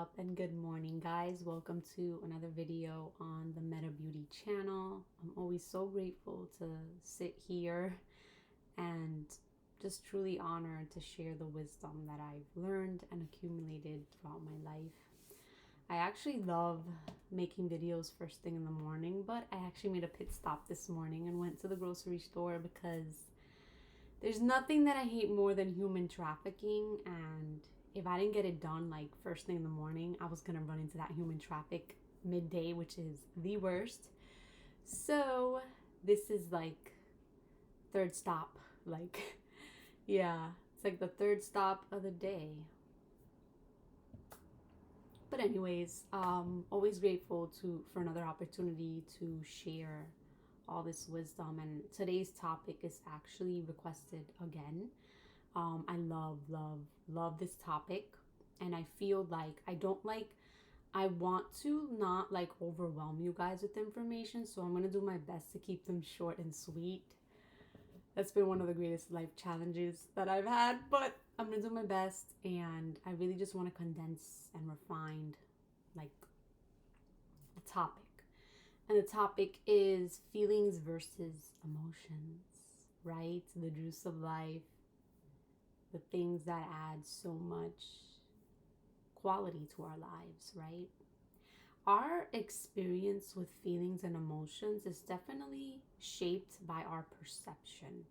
up, and good morning, guys. Welcome to another video on the Meta Beauty channel. I'm always so grateful to sit here and just truly honored to share the wisdom that I've learned and accumulated throughout my life. I actually love making videos first thing in the morning, but I actually made a pit stop this morning and went to the grocery store because there's nothing that I hate more than human trafficking, and if I didn't get it done like first thing in the morning, I was gonna run into that human traffic midday, which is the worst. So this is like third stop. Like, yeah, it's like the third stop of the day. But anyways, always grateful for another opportunity to share all this wisdom. And today's topic is actually requested again. I love this topic, and I feel like I want to not like overwhelm you guys with information, so I'm gonna do my best to keep them short and sweet. That's been one of the greatest life challenges that I've had, but I'm gonna do my best, and I really just want to condense and refine like the topic. And the topic is feelings versus emotions, right? The juice of life, the things that add so much quality to our lives, right? Our experience with feelings and emotions is definitely shaped by our perception.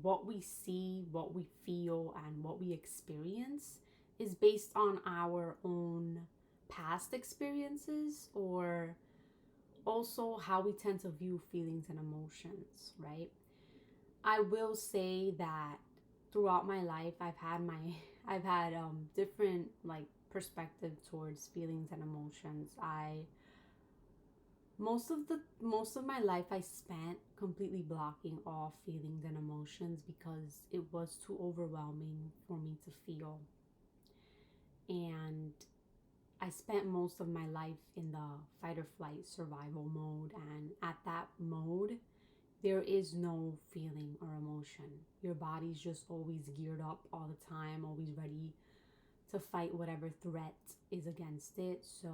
What we see, what we feel, and what we experience is based on our own past experiences, or also how we tend to view feelings and emotions, right? I will say that throughout my life, I've had different like perspective towards feelings and emotions. I most of my life I spent completely blocking all feelings and emotions because it was too overwhelming for me to feel. And I spent most of my life in the fight or flight survival mode, and at that mode there is no feeling or emotion. Your body's just always geared up all the time, always ready to fight whatever threat is against it. So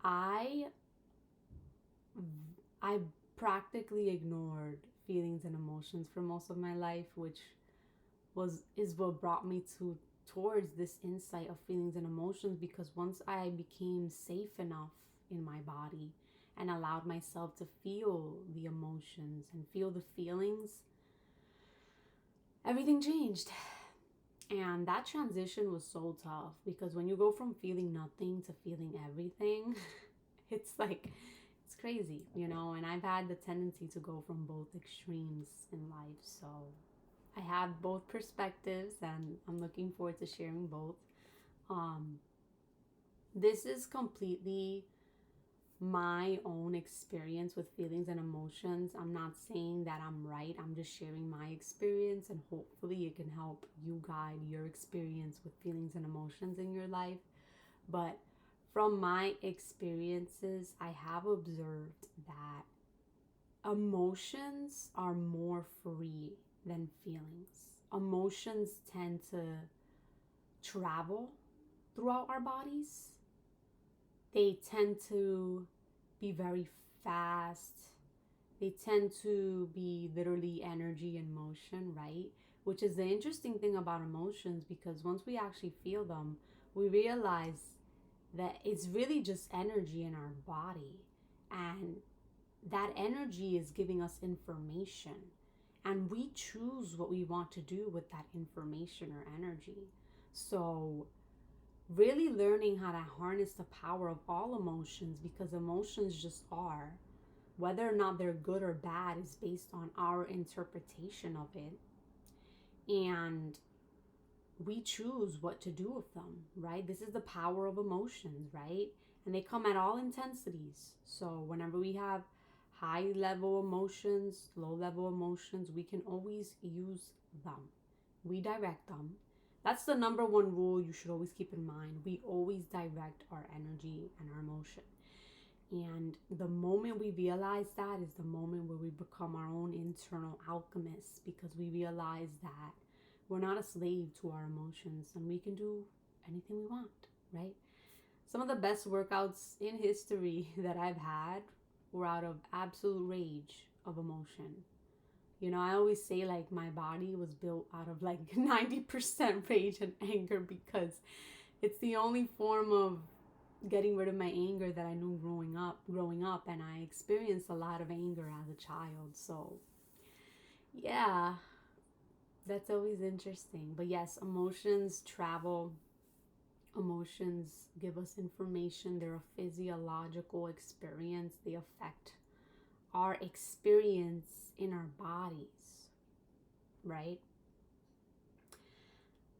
I I practically ignored feelings and emotions for most of my life, which is what brought me towards this insight of feelings and emotions, because once I became safe enough in my body and allowed myself to feel the emotions and feel the feelings, everything changed. And that transition was so tough because when you go from feeling nothing to feeling everything, it's like, it's crazy, and I've had the tendency to go from both extremes in life. So I have both perspectives, and I'm looking forward to sharing both. This is completely my own experience with feelings and emotions. I'm not saying that I'm right. I'm just sharing my experience, and hopefully it can help you guide your experience with feelings and emotions in your life. But from my experiences, I have observed that emotions are more free than feelings. Emotions tend to travel throughout our bodies. They tend to be very fast. They tend to be literally energy in motion, right? Which is the interesting thing about emotions, because once we actually feel them, we realize that it's really just energy in our body. And that energy is giving us information. And we choose what we want to do with that information or energy. So really learning how to harness the power of all emotions, because emotions just are. Whether or not they're good or bad is based on our interpretation of it. And we choose what to do with them, right? This is the power of emotions, right? And they come at all intensities. So whenever we have high level emotions, low level emotions, we can always use them. We direct them. That's the number one rule you should always keep in mind. We always direct our energy and our emotion. And the moment we realize that is the moment where we become our own internal alchemists, because we realize that we're not a slave to our emotions and we can do anything we want, right? Some of the best workouts in history that I've had were out of absolute rage of emotion. You know, I always say like my body was built out of like 90% rage and anger because it's the only form of getting rid of my anger that I knew growing up, and I experienced a lot of anger as a child. So, yeah, that's always interesting. But yes, emotions travel. Emotions give us information. They're a physiological experience. They affect our experience in our bodies, right?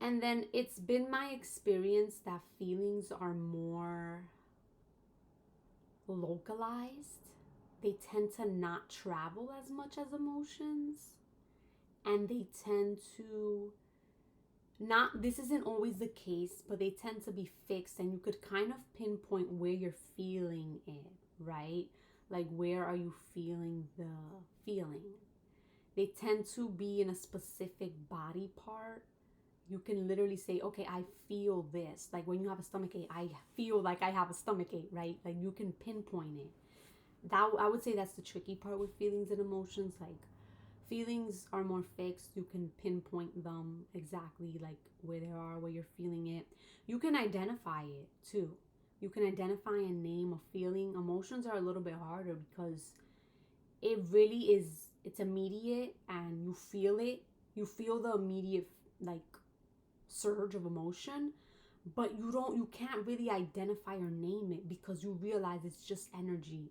And then it's been my experience that feelings are more localized. They tend to not travel as much as emotions, and they tend to not, this isn't always the case, but they tend to be fixed, and you could kind of pinpoint where you're feeling it, right? Like, where are you feeling the feeling? They tend to be in a specific body part. You can literally say, okay, I feel this. Like when you have a stomach ache, I feel like I have a stomach ache, right? Like you can pinpoint it. That, I would say, that's the tricky part with feelings and emotions. Like, feelings are more fixed. You can pinpoint them exactly, like where they are, where you're feeling it. You can identify it too. You can identify and name a feeling. Emotions are a little bit harder because it really is, it's immediate and you feel it. You feel the immediate like surge of emotion, but you can't really identify or name it because you realize it's just energy.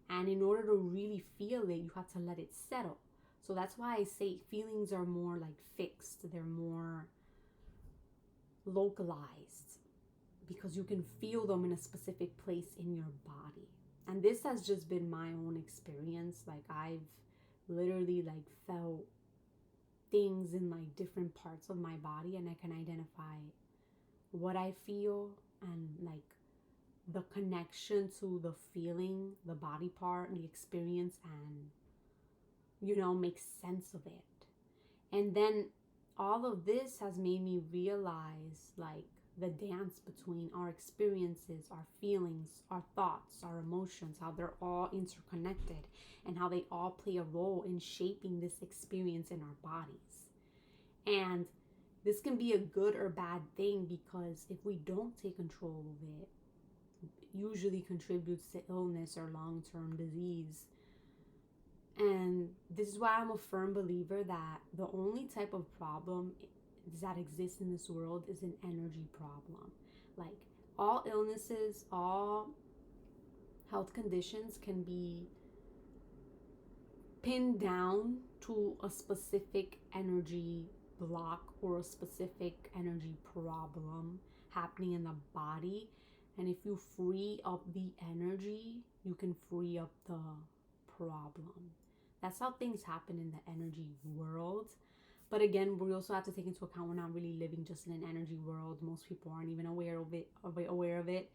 And in order to really feel it, you have to let it settle. So that's why I say feelings are more like fixed, they're more localized because you can feel them in a specific place in your body. And this has just been my own experience. Like, I've literally like felt things in like different parts of my body, and I can identify what I feel and like the connection to the feeling, the body part, and the experience, and make sense of it. And then all of this has made me realize like the dance between our experiences, our feelings, our thoughts, our emotions, how they're all interconnected and how they all play a role in shaping this experience in our bodies. And this can be a good or bad thing because if we don't take control of it, usually contributes to illness or long-term disease. And this is why I'm a firm believer that the only type of problem that exists in this world is an energy problem. Like, all illnesses, all health conditions can be pinned down to a specific energy block or a specific energy problem happening in the body. And if you free up the energy, you can free up the problem. That's how things happen in the energy world. But again, we also have to take into account we're not really living just in an energy world. Most people aren't even aware of it.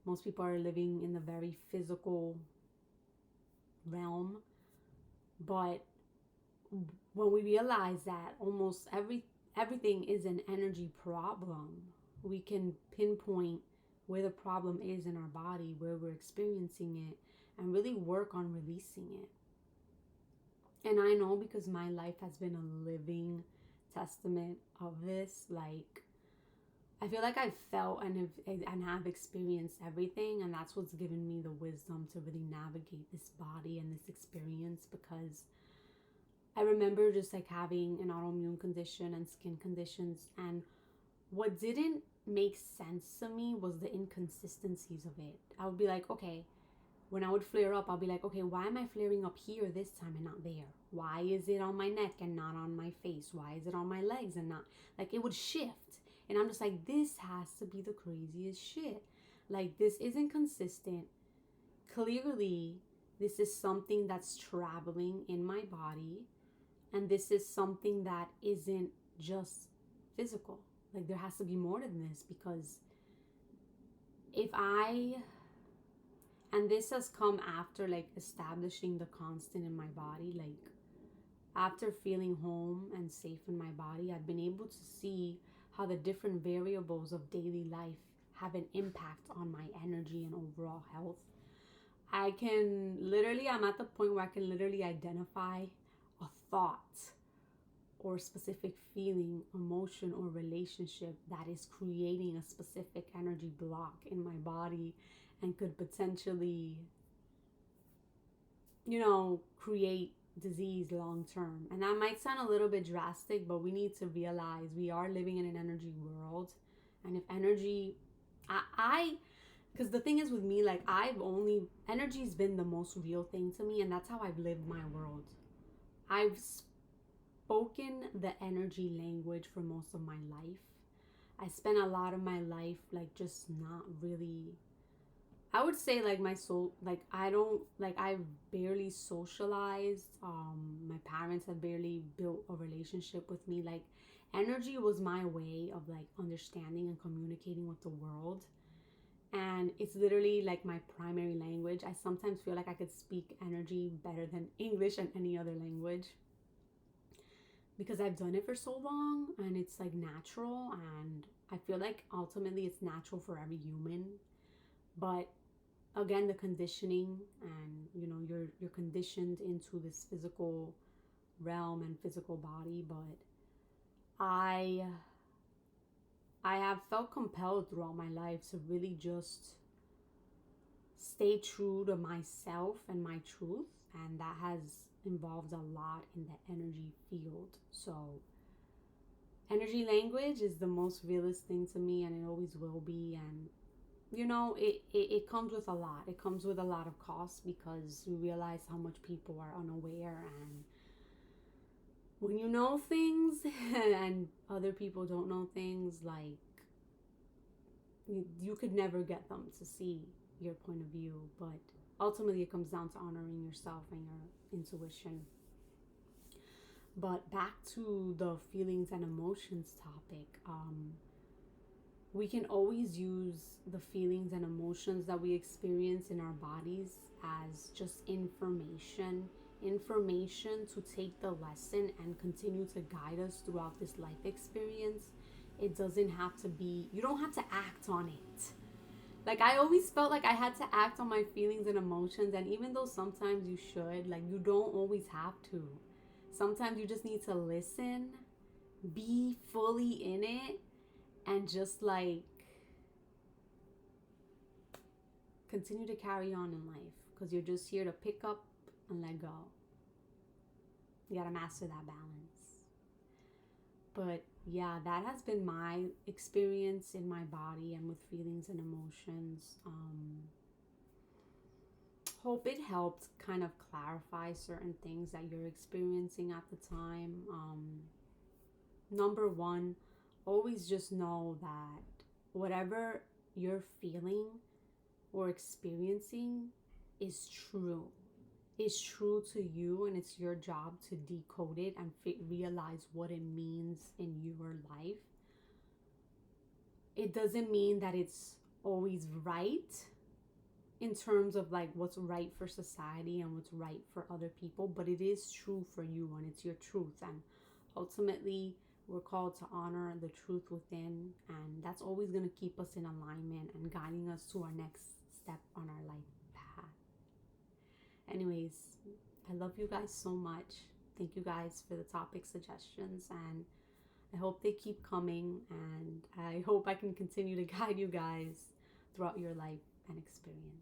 Most people are living in the very physical realm. But when we realize that almost everything is an energy problem, we can pinpoint where the problem is in our body, where we're experiencing it, and really work on releasing it. And I know because my life has been a living testament of this. Like, I feel like I've felt and have experienced everything, and that's what's given me the wisdom to really navigate this body and this experience. Because I remember just like having an autoimmune condition and skin conditions, and what didn't make sense to me was the inconsistencies of it. I would be like, okay, when I would flare up, I'll be like, okay, why am I flaring up here this time and not there? Why is it on my neck and not on my face? Why is it on my legs and not? Like, it would shift. And I'm just like, this has to be the craziest shit. Like, this isn't consistent. Clearly, this is something that's traveling in my body. And this is something that isn't just physical. Like, there has to be more than this, because and this has come after like establishing the constant in my body. Like, after feeling home and safe in my body, I've been able to see how the different variables of daily life have an impact on my energy and overall health. I can literally, I'm at the point where I can literally identify a thought or specific feeling, emotion, or relationship that is creating a specific energy block in my body and could potentially, create disease long term. And that might sound a little bit drastic, but we need to realize we are living in an energy world. And if energy, I because the thing is with me, like, energy's been the most real thing to me, and that's how I've lived my world. I've spoken the energy language for most of my life. I spent a lot of my life, like, just not really, I would say, like, my soul, like, I've barely socialized. My parents have barely built a relationship with me. Like, energy was my way of, like, understanding and communicating with the world. And it's literally like my primary language. I sometimes feel like I could speak energy better than English and any other language because I've done it for so long, and it's like natural, and I feel like ultimately it's natural for every human. But again, the conditioning, and you're conditioned into this physical realm and physical body. But I have felt compelled throughout my life to really just stay true to myself and my truth, and that has involved a lot in the energy field. So energy language is the most realist thing to me, and it always will be. And it comes with a lot. It comes with a lot of costs because you realize how much people are unaware, and when you know things and other people don't know things, like, you could never get them to see your point of view. But ultimately it comes down to honoring yourself and your intuition. But back to the feelings and emotions topic, we can always use the feelings and emotions that we experience in our bodies as just information to take the lesson and continue to guide us throughout this life experience. It doesn't have to be, you don't have to act on it. Like, I always felt like I had to act on my feelings and emotions, and even though sometimes you should, like, you don't always have to. Sometimes you just need to listen, be fully in it, and just, like, continue to carry on in life, because you're just here to pick up and let go. You gotta master that balance. But yeah, that has been my experience in my body and with feelings and emotions. Hope it helped kind of clarify certain things that you're experiencing at the time. Number one, always just know that whatever you're feeling or experiencing is true. It's true to you, and it's your job to decode it and realize what it means in your life. It doesn't mean that it's always right in terms of, like, what's right for society and what's right for other people, but it is true for you, and it's your truth. And ultimately, we're called to honor the truth within, and that's always going to keep us in alignment and guiding us to our next step on our life path. Anyways, I love you guys so much. Thank you guys for the topic suggestions, and I hope they keep coming, and I hope I can continue to guide you guys throughout your life and experience.